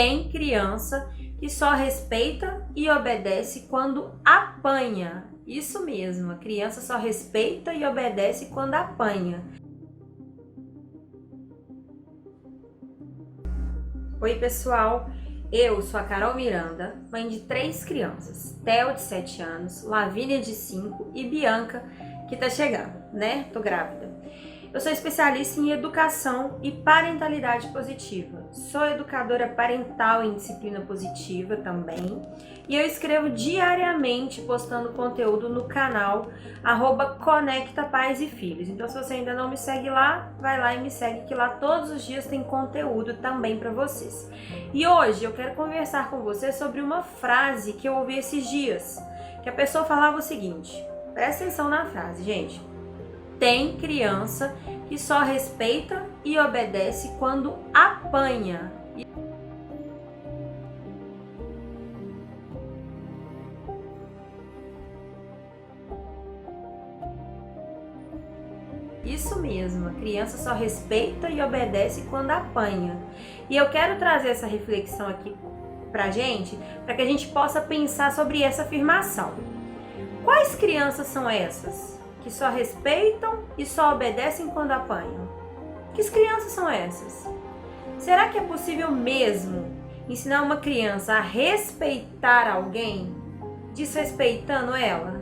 Tem criança que só respeita e obedece quando apanha. Isso mesmo, a criança só respeita e obedece quando apanha. Oi pessoal, eu sou a Carol Miranda, mãe de 3 crianças, Theo de 7 anos, Lavínia de 5 e Bianca que tá chegando, né? Tô grávida. Eu sou especialista em educação e parentalidade positiva. Sou educadora parental em disciplina positiva também. E eu escrevo diariamente postando conteúdo no canal @Conecta Pais e Filhos. Então se você ainda não me segue lá, vai lá e me segue, que lá todos os dias tem conteúdo também para vocês. E hoje eu quero conversar com você sobre uma frase que eu ouvi esses dias, que a pessoa falava o seguinte, presta atenção na frase, gente. Tem criança que só respeita e obedece quando apanha. Isso mesmo, a criança só respeita e obedece quando apanha. E eu quero trazer essa reflexão aqui pra gente, para que a gente possa pensar sobre essa afirmação. Quais crianças são essas que só respeitam e só obedecem quando apanham? Que crianças são essas? Será que é possível mesmo ensinar uma criança a respeitar alguém, desrespeitando ela?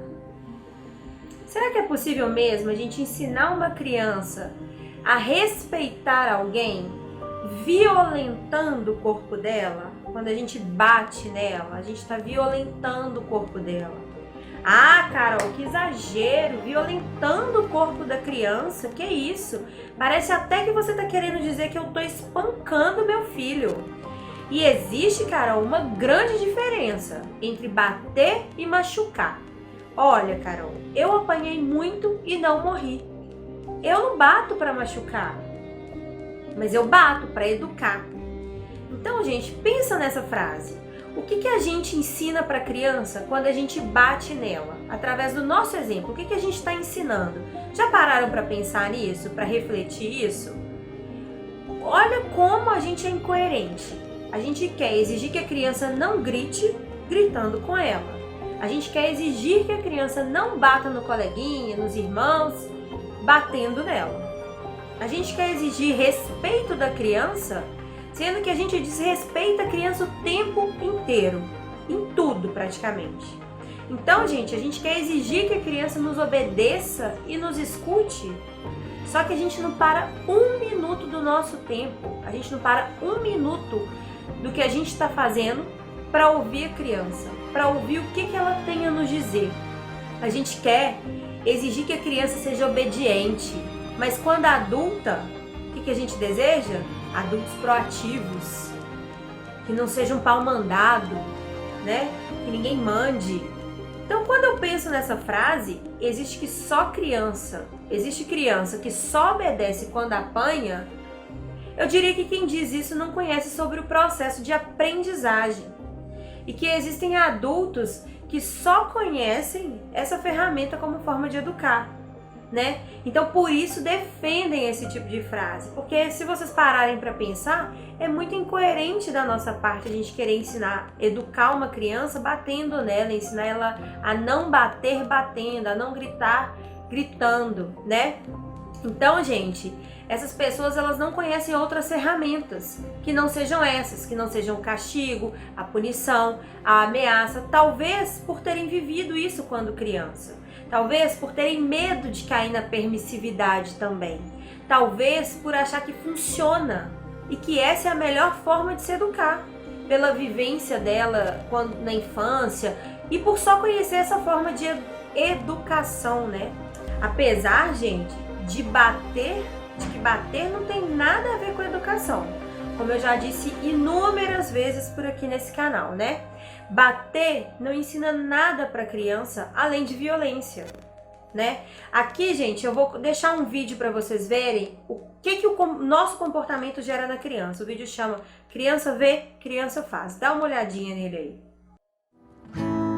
Será que é possível mesmo a gente ensinar uma criança a respeitar alguém, violentando o corpo dela? Quando a gente bate nela, a gente está violentando o corpo dela. Ah, Carol, que exagero, violentando o corpo da criança, que isso? Parece até que você tá querendo dizer que eu tô espancando meu filho. E existe, Carol, uma grande diferença entre bater e machucar. Olha, Carol, eu apanhei muito e não morri. Eu não bato para machucar, mas eu bato para educar. Então, gente, pensa nessa frase. O que a gente ensina para a criança quando a gente bate nela? Através do nosso exemplo, o que a gente está ensinando? Já pararam para pensar nisso, para refletir isso? Olha como a gente é incoerente. A gente quer exigir que a criança não grite, gritando com ela. A gente quer exigir que a criança não bata no coleguinha, nos irmãos, batendo nela. A gente quer exigir respeito da criança, sendo que a gente desrespeita a criança o tempo inteiro, em tudo praticamente. Então, gente, a gente quer exigir que a criança nos obedeça e nos escute, só que a gente não para 1 minuto do nosso tempo, a gente não para 1 minuto do que a gente está fazendo para ouvir a criança, para ouvir o que ela tem a nos dizer. A gente quer exigir que a criança seja obediente, mas quando adulta, o que a gente deseja? Adultos proativos, que não sejam pau mandado, né? Que ninguém mande. Então, quando eu penso nessa frase, existe criança que só obedece quando apanha, eu diria que quem diz isso não conhece sobre o processo de aprendizagem e que existem adultos que só conhecem essa ferramenta como forma de educar, né? Então por isso defendem esse tipo de frase, porque se vocês pararem para pensar, é muito incoerente da nossa parte a gente querer educar uma criança batendo nela, ensinar ela a não bater batendo, a não gritar gritando, né? Então, gente, essas pessoas elas não conhecem outras ferramentas que não sejam essas, que não sejam o castigo, a punição, a ameaça, talvez por terem vivido isso quando criança. Talvez por terem medo de cair na permissividade também. Talvez por achar que funciona e que essa é a melhor forma de se educar, pela vivência dela na infância e por só conhecer essa forma de educação, né? Apesar, gente, de que bater não tem nada a ver com educação. Como eu já disse inúmeras vezes por aqui nesse canal, né? Bater não ensina nada para criança além de violência, né? Aqui, gente, eu vou deixar um vídeo para vocês verem o que o nosso comportamento gera na criança. O vídeo chama Criança Vê, Criança Faz. Dá uma olhadinha nele aí.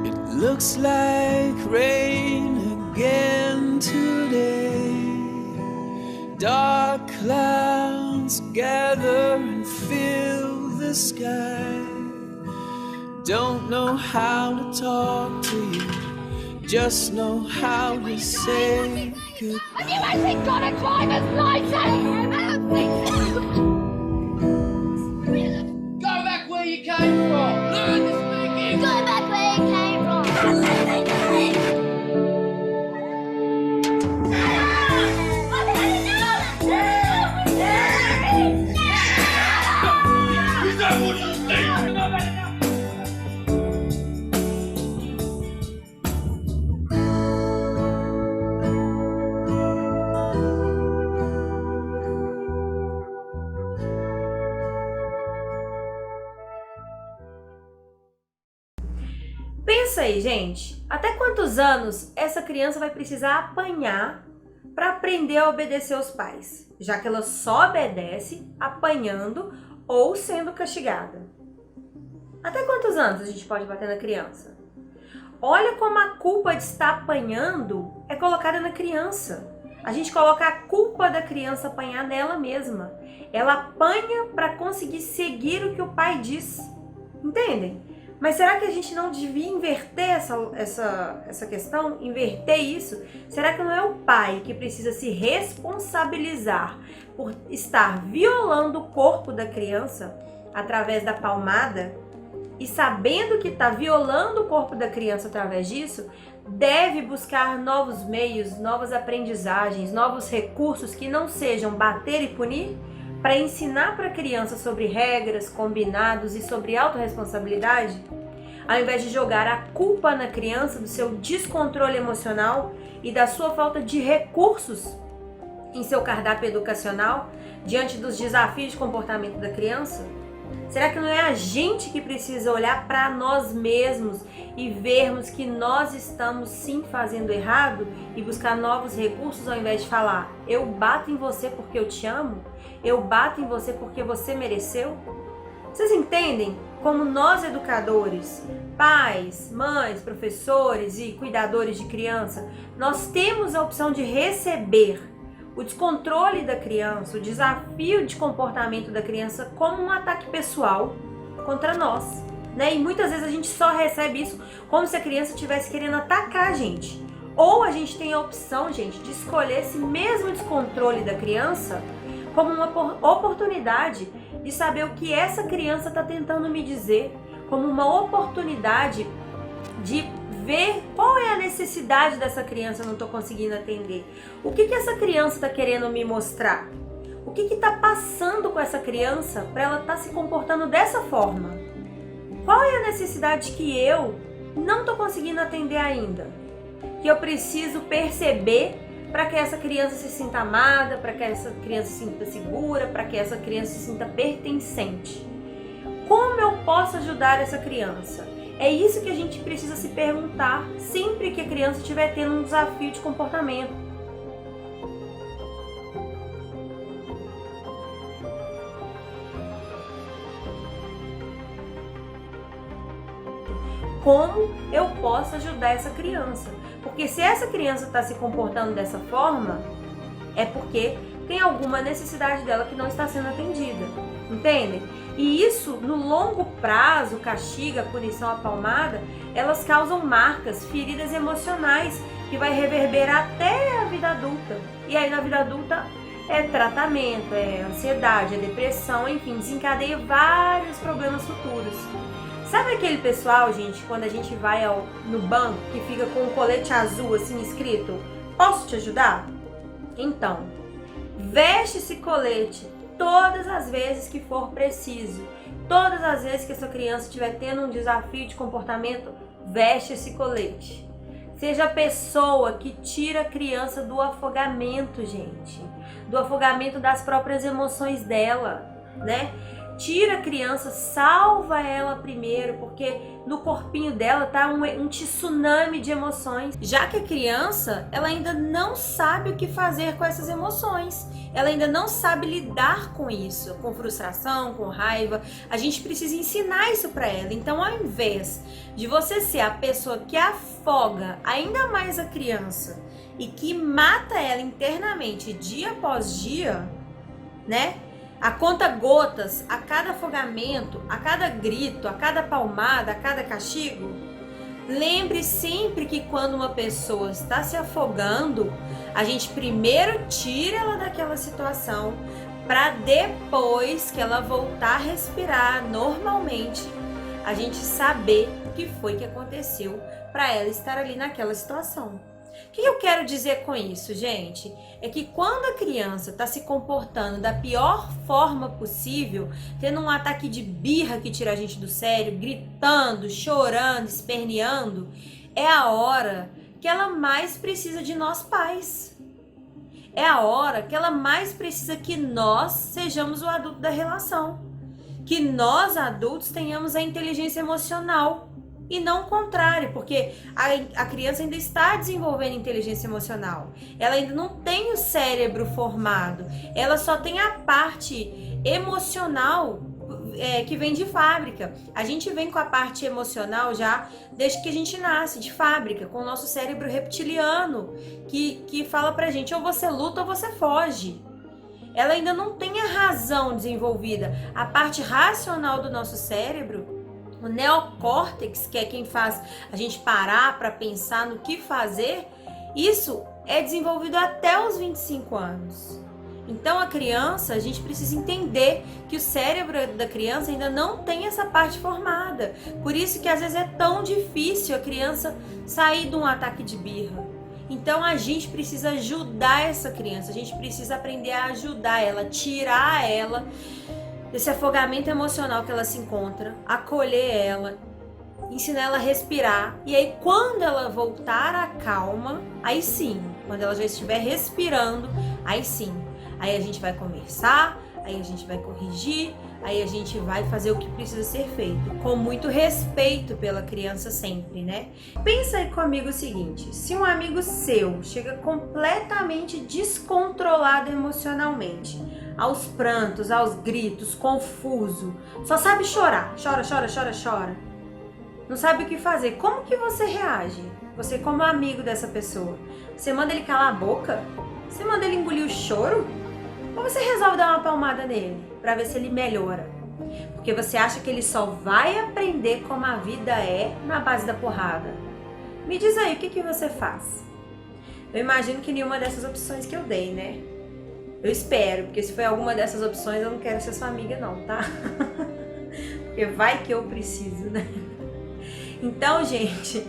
It looks like rain again today. Dark clouds gather and fill the the sky. Don't know how to talk to you, just know how to say goodbye. You actually got a driver's license! Go back where you came from. Learn to speak English. Go back where you came from! Is that what you think? Pensa aí, gente. Até quantos anos essa criança vai precisar apanhar para aprender a obedecer aos pais? Já que ela só obedece apanhando ou sendo castigada. Até quantos anos a gente pode bater na criança? Olha como a culpa de estar apanhando é colocada na criança. A gente coloca a culpa da criança apanhar nela mesma. Ela apanha para conseguir seguir o que o pai diz. Entendem? Mas será que a gente não devia inverter essa questão? Inverter isso? Será que não é o pai que precisa se responsabilizar por estar violando o corpo da criança através da palmada? E sabendo que está violando o corpo da criança através disso, deve buscar novos meios, novas aprendizagens, novos recursos que não sejam bater e punir, para ensinar para a criança sobre regras, combinados e sobre autorresponsabilidade, ao invés de jogar a culpa na criança do seu descontrole emocional e da sua falta de recursos em seu cardápio educacional diante dos desafios de comportamento da criança? Será que não é a gente que precisa olhar para nós mesmos e vermos que nós estamos sim fazendo errado e buscar novos recursos ao invés de falar: eu bato em você porque eu te amo? Eu bato em você porque você mereceu? Vocês entendem como nós educadores, pais, mães, professores e cuidadores de criança, nós temos a opção de receber o descontrole da criança, o desafio de comportamento da criança como um ataque pessoal contra nós, né? E muitas vezes a gente só recebe isso como se a criança estivesse querendo atacar a gente. Ou a gente tem a opção, gente, de escolher esse mesmo descontrole da criança como uma oportunidade de saber o que essa criança está tentando me dizer, como uma oportunidade de ver qual é a necessidade dessa criança, eu não estou conseguindo atender. O que essa criança está querendo me mostrar? O que está passando com essa criança para ela estar se comportando dessa forma? Qual é a necessidade que eu não estou conseguindo atender ainda? Que eu preciso perceber para que essa criança se sinta amada, para que essa criança se sinta segura, para que essa criança se sinta pertencente. Como eu posso ajudar essa criança? É isso que a gente precisa se perguntar sempre que a criança estiver tendo um desafio de comportamento. Como eu posso ajudar essa criança? Porque se essa criança está se comportando dessa forma, é porque tem alguma necessidade dela que não está sendo atendida, entendem? E isso, no longo prazo, o castigo, a punição, a palmada, elas causam marcas, feridas emocionais, que vai reverberar até a vida adulta. E aí na vida adulta é tratamento, é ansiedade, é depressão, enfim, desencadeia vários problemas futuros. Sabe aquele pessoal, gente, quando a gente vai no banco, que fica com um colete azul assim escrito: posso te ajudar? Então, veste esse colete todas as vezes que for preciso. Todas as vezes que essa criança estiver tendo um desafio de comportamento, veste esse colete. Seja a pessoa que tira a criança do afogamento, gente. Do afogamento das próprias emoções dela, né? Tira a criança, salva ela primeiro, porque no corpinho dela tá um tsunami de emoções. Já que a criança, ela ainda não sabe o que fazer com essas emoções. Ela ainda não sabe lidar com isso, com frustração, com raiva. A gente precisa ensinar isso para ela. Então, ao invés de você ser a pessoa que afoga ainda mais a criança e que mata ela internamente dia após dia, né? a conta-gotas, a cada afogamento, a cada grito, a cada palmada, a cada castigo. Lembre sempre que quando uma pessoa está se afogando, a gente primeiro tira ela daquela situação para depois que ela voltar a respirar normalmente, a gente saber o que foi que aconteceu para ela estar ali naquela situação. O que eu quero dizer com isso, gente? É que quando a criança está se comportando da pior forma possível, tendo um ataque de birra que tira a gente do sério, gritando, chorando, esperneando, é a hora que ela mais precisa de nós pais. É a hora que ela mais precisa que nós sejamos o adulto da relação. Que nós, adultos, tenhamos a inteligência emocional. E não o contrário, porque a criança ainda está desenvolvendo inteligência emocional. Ela ainda não tem o cérebro formado. Ela só tem a parte emocional que vem de fábrica. A gente vem com a parte emocional já desde que a gente nasce, de fábrica, com o nosso cérebro reptiliano, que fala pra gente, ou você luta ou você foge. Ela ainda não tem a razão desenvolvida. A parte racional do nosso cérebro, o neocórtex, que é quem faz a gente parar para pensar no que fazer, isso é desenvolvido até os 25 anos. Então a criança, a gente precisa entender que o cérebro da criança ainda não tem essa parte formada. Por isso que às vezes é tão difícil a criança sair de um ataque de birra. Então a gente precisa ajudar essa criança, a gente precisa aprender a ajudar ela, tirar ela desse afogamento emocional que ela se encontra, acolher ela, ensinar ela a respirar. E aí quando ela voltar à calma, aí sim, quando ela já estiver respirando, aí sim, aí a gente vai conversar, aí a gente vai corrigir, aí a gente vai fazer o que precisa ser feito, com muito respeito pela criança sempre, né? Pensa aí comigo o seguinte, se um amigo seu chega completamente descontrolado emocionalmente, aos prantos, aos gritos, confuso, só sabe chorar, chora, não sabe o que fazer, como que você reage? Você como amigo dessa pessoa, você manda ele calar a boca? Você manda ele engolir o choro? Ou você resolve dar uma palmada nele, para ver se ele melhora? Porque você acha que ele só vai aprender como a vida é na base da porrada? Me diz aí, o que você faz? Eu imagino que nenhuma dessas opções que eu dei, né? Eu espero, porque se foi alguma dessas opções eu não quero ser sua amiga não, tá? Porque vai que eu preciso, né? Então, gente,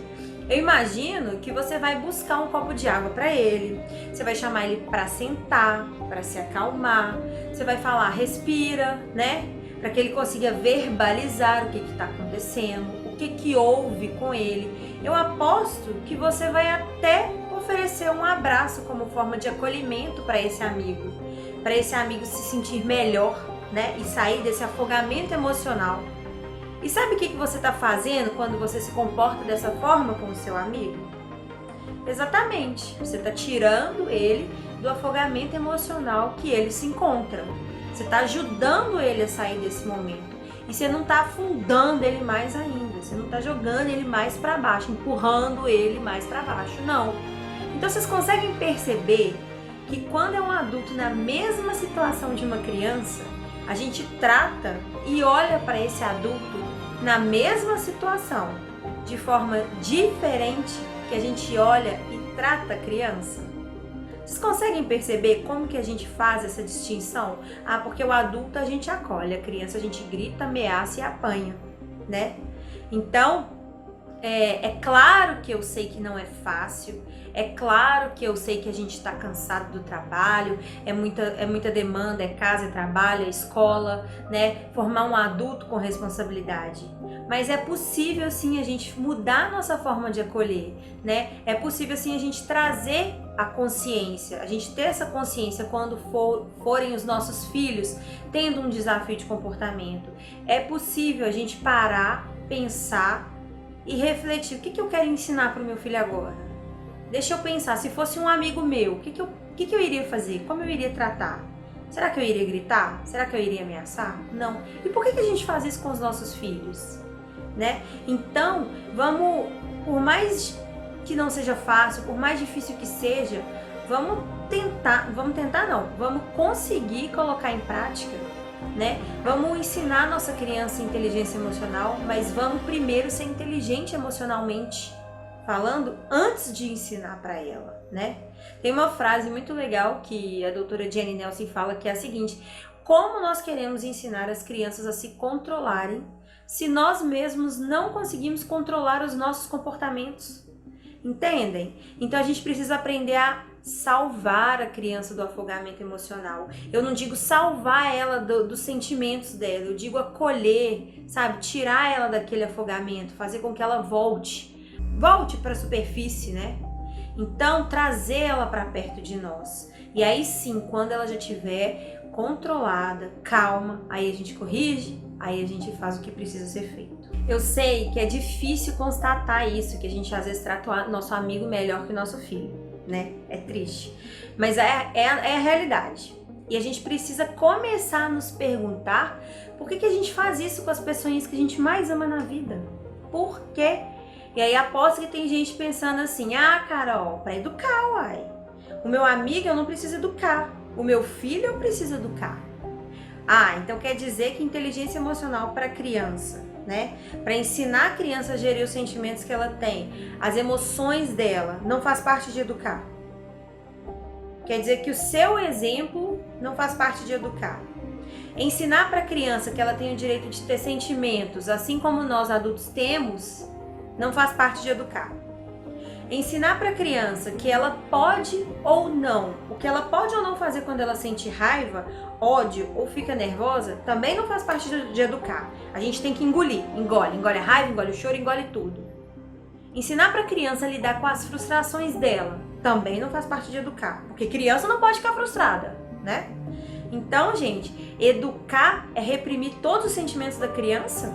eu imagino que você vai buscar um copo de água para ele, você vai chamar ele para sentar, para se acalmar, você vai falar, respira, né? Para que ele consiga verbalizar o que está acontecendo, o que houve com ele. Eu aposto que você vai até oferecer um abraço como forma de acolhimento para esse amigo se sentir melhor, né? E sair desse afogamento emocional. E sabe o que você está fazendo quando você se comporta dessa forma com o seu amigo? Exatamente, você está tirando ele do afogamento emocional que ele se encontra. Você está ajudando ele a sair desse momento. E você não está afundando ele mais ainda, você não está jogando ele mais para baixo, empurrando ele mais para baixo, não. Então vocês conseguem perceber que quando é um adulto na mesma situação de uma criança, a gente trata e olha para esse adulto na mesma situação, de forma diferente que a gente olha e trata a criança? Vocês conseguem perceber como que a gente faz essa distinção? Ah, porque o adulto a gente acolhe, a criança a gente grita, ameaça e apanha, né? Então, é claro que eu sei que não é fácil, é claro que eu sei que a gente está cansado do trabalho, é muita demanda, é casa, é trabalho, é escola, né? Formar um adulto com responsabilidade. Mas é possível sim a gente mudar a nossa forma de acolher, né? É possível sim a gente trazer a consciência, a gente ter essa consciência quando forem os nossos filhos tendo um desafio de comportamento. É possível a gente parar, pensar e refletir, o que eu quero ensinar para o meu filho agora? Deixa eu pensar, se fosse um amigo meu, o que eu iria fazer? Como eu iria tratar? Será que eu iria gritar? Será que eu iria ameaçar? Não. E por que a gente faz isso com os nossos filhos? Né? Então, vamos, por mais que não seja fácil, por mais difícil que seja, vamos conseguir colocar em prática né? Vamos ensinar nossa criança inteligência emocional, mas vamos primeiro ser inteligente emocionalmente falando antes de ensinar para ela, né? Tem uma frase muito legal que a doutora Jenny Nelson fala, que é a seguinte: como nós queremos ensinar as crianças a se controlarem se nós mesmos não conseguimos controlar os nossos comportamentos? Entendem? Então a gente precisa aprender a salvar a criança do afogamento emocional. Eu não digo salvar ela dos sentimentos dela, eu digo acolher, sabe? Tirar ela daquele afogamento, fazer com que ela volte para a superfície, né? Então trazer ela para perto de nós. E aí sim, quando ela já estiver controlada, calma, aí a gente corrige, aí a gente faz o que precisa ser feito. Eu sei que é difícil constatar isso, que a gente às vezes trata o nosso amigo melhor que o nosso filho, né? É triste, mas é a realidade. E a gente precisa começar a nos perguntar por que a gente faz isso com as pessoas que a gente mais ama na vida. Por quê? E aí aposto que tem gente pensando assim: ah, Carol, para educar, uai. O meu amigo eu não preciso educar, o meu filho eu preciso educar. Ah, então quer dizer que inteligência emocional para criança, né? Para ensinar a criança a gerir os sentimentos que ela tem, as emoções dela, não faz parte de educar. Quer dizer que o seu exemplo não faz parte de educar. Ensinar para a criança que ela tem o direito de ter sentimentos, assim como nós adultos temos, não faz parte de educar. Ensinar para a criança que ela pode ou não, o que ela pode ou não fazer quando ela sente raiva, ódio ou fica nervosa, também não faz parte de educar. A gente tem que engolir, engole a raiva, engole o choro, engole tudo. Ensinar para a criança a lidar com as frustrações dela, também não faz parte de educar, porque criança não pode ficar frustrada, né? Então, gente, educar é reprimir todos os sentimentos da criança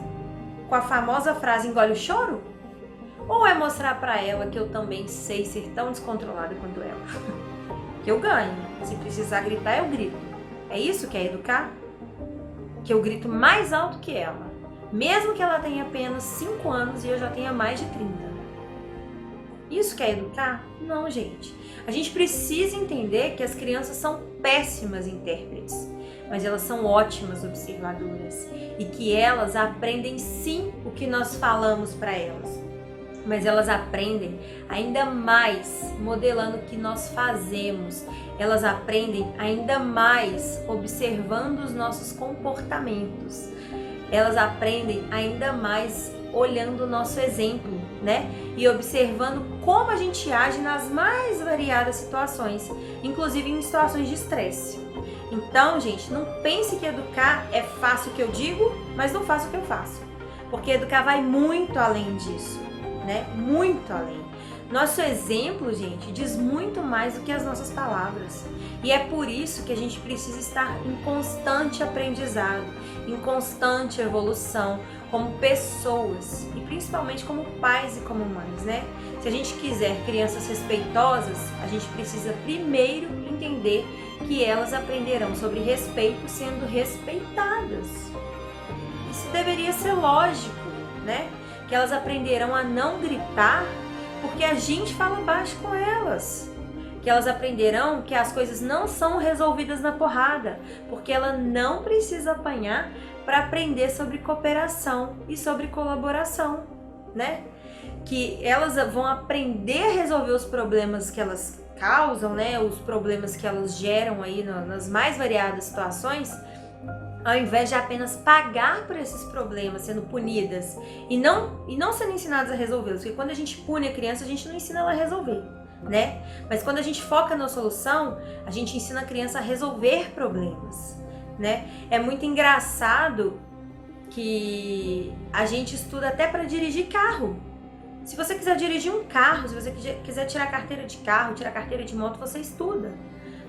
com a famosa frase engole o choro? Ou é mostrar pra ela que eu também sei ser tão descontrolada quanto ela? Que eu ganho. Se precisar gritar, eu grito. É isso que é educar? Que eu grito mais alto que ela. Mesmo que ela tenha apenas 5 anos e eu já tenha mais de 30. Isso que é educar? Não, gente. A gente precisa entender que as crianças são péssimas intérpretes, mas elas são ótimas observadoras. E que elas aprendem sim o que nós falamos para elas. Mas elas aprendem ainda mais modelando o que nós fazemos. Elas aprendem ainda mais observando os nossos comportamentos. Elas aprendem ainda mais olhando o nosso exemplo, né? E observando como a gente age nas mais variadas situações, inclusive em situações de estresse. Então, gente, não pense que educar é fácil o que eu digo, mas não faço o que eu faço. Porque educar vai muito além disso. Né? Muito além. Nosso exemplo, gente, diz muito mais do que as nossas palavras. E é por isso que a gente precisa estar em constante aprendizado, em constante evolução, como pessoas e principalmente como pais e como mães, né? Se a gente quiser crianças respeitosas, a gente precisa primeiro entender que elas aprenderão sobre respeito sendo respeitadas. Isso deveria ser lógico, né? Que elas aprenderão a não gritar porque a gente fala baixo com elas. Que elas aprenderão que as coisas não são resolvidas na porrada, porque ela não precisa apanhar para aprender sobre cooperação e sobre colaboração, né? Que elas vão aprender a resolver os problemas que elas causam, né? Os problemas que elas geram aí nas mais variadas situações, ao invés de apenas pagar por esses problemas sendo punidas e não sendo ensinadas a resolvê-los. Porque quando a gente pune a criança, a gente não ensina ela a resolver, né? Mas quando a gente foca na solução, a gente ensina a criança a resolver problemas, né? É muito engraçado que a gente estuda até para dirigir carro. Se você quiser dirigir um carro, se você quiser tirar carteira de carro, tirar carteira de moto, você estuda.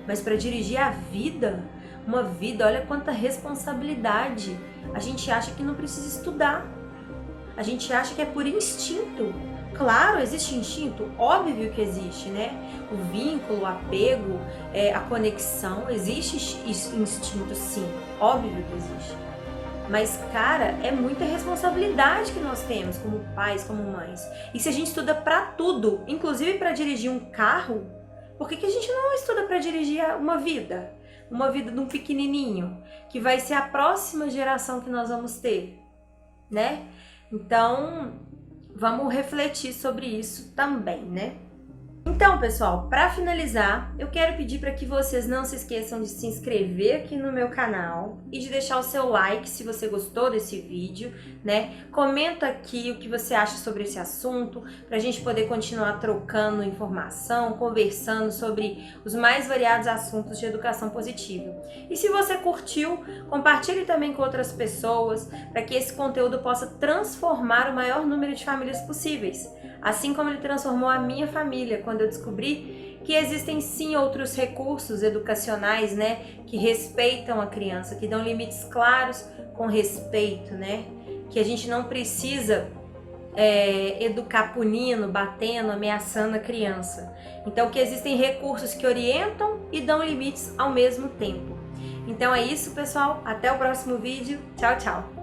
Mas para dirigir a vida, uma vida, olha quanta responsabilidade. A gente acha que não precisa estudar. A gente acha que é por instinto. Claro, existe instinto, óbvio que existe, né? O vínculo, o apego, a conexão, existe instinto sim, óbvio que existe. Mas, cara, é muita responsabilidade que nós temos como pais, como mães. E se a gente estuda pra tudo, inclusive pra dirigir um carro, por que a gente não estuda pra dirigir uma vida? uma vida de um pequenininho, que vai ser a próxima geração que nós vamos ter, né? Então, vamos refletir sobre isso também, né? Então, pessoal, para finalizar, eu quero pedir para que vocês não se esqueçam de se inscrever aqui no meu canal e de deixar o seu like se você gostou desse vídeo, né? Comenta aqui o que você acha sobre esse assunto, para a gente poder continuar trocando informação, conversando sobre os mais variados assuntos de educação positiva. E se você curtiu, compartilhe também com outras pessoas, para que esse conteúdo possa transformar o maior número de famílias possíveis. Assim como ele transformou a minha família quando eu descobri que existem sim outros recursos educacionais, né, que respeitam a criança, que dão limites claros com respeito, né, que a gente não precisa educar punindo, batendo, ameaçando a criança. Então que existem recursos que orientam e dão limites ao mesmo tempo. Então é isso, pessoal. Até o próximo vídeo. Tchau, tchau.